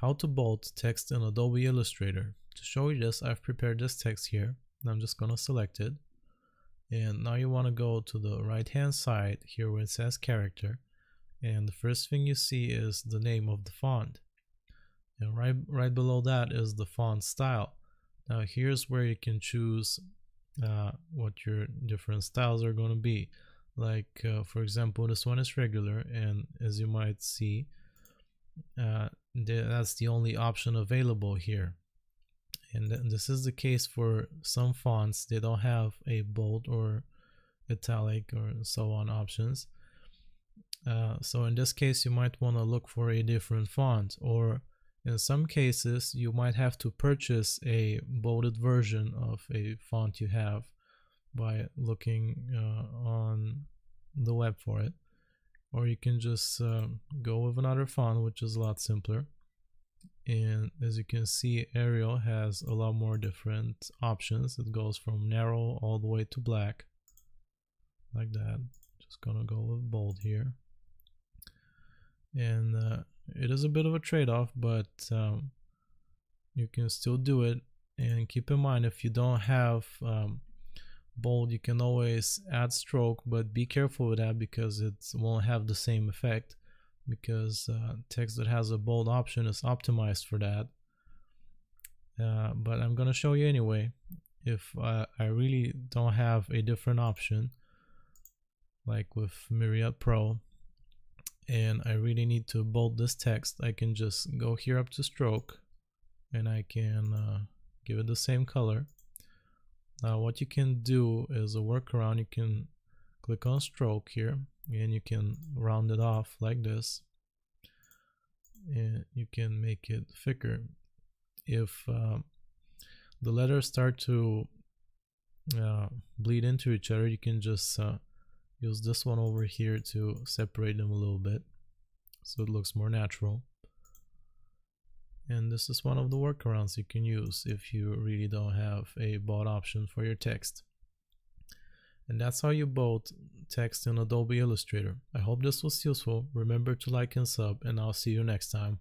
How to bold text in Adobe Illustrator. To show you this, I've prepared this text here, and I'm just going to select it. And now you want to go to the right hand side here where it says character, and the first thing you see is the name of the font, and right below that is the font style. Now here's where you can choose what your different styles are going to be. Like for example, this one is regular, and as you might see, that's the only option available here. And this is the case for some fonts. They don't have a bold or italic or so on options. So in this case, you might want to look for a different font, or in some cases you might have to purchase a bolded version of a font you have by looking on the web for it, or you can just go with another font, which is a lot simpler. And as you can see, Arial has a lot more different options. It goes from narrow all the way to black, like that. Just gonna go with bold here. And it is a bit of a trade-off, but you can still do it. And keep in mind, if you don't have bold, you can always add stroke, but be careful with that because it won't have the same effect, because text that has a bold option is optimized for that. But I'm gonna show you anyway. If I really don't have a different option, like with Myriad Pro, and I really need to bold this text, I can just go here up to stroke, and I can give it the same color. Now what you can do is a workaround. You can click on stroke here, and you can round it off like this, and you can make it thicker. If the letters start to bleed into each other, you can just use this one over here to separate them a little bit so it looks more natural. And this is one of the workarounds you can use if you really don't have a bold option for your text. And that's how you bold text in Adobe Illustrator. I hope this was useful. Remember to like and sub, and I'll see you next time.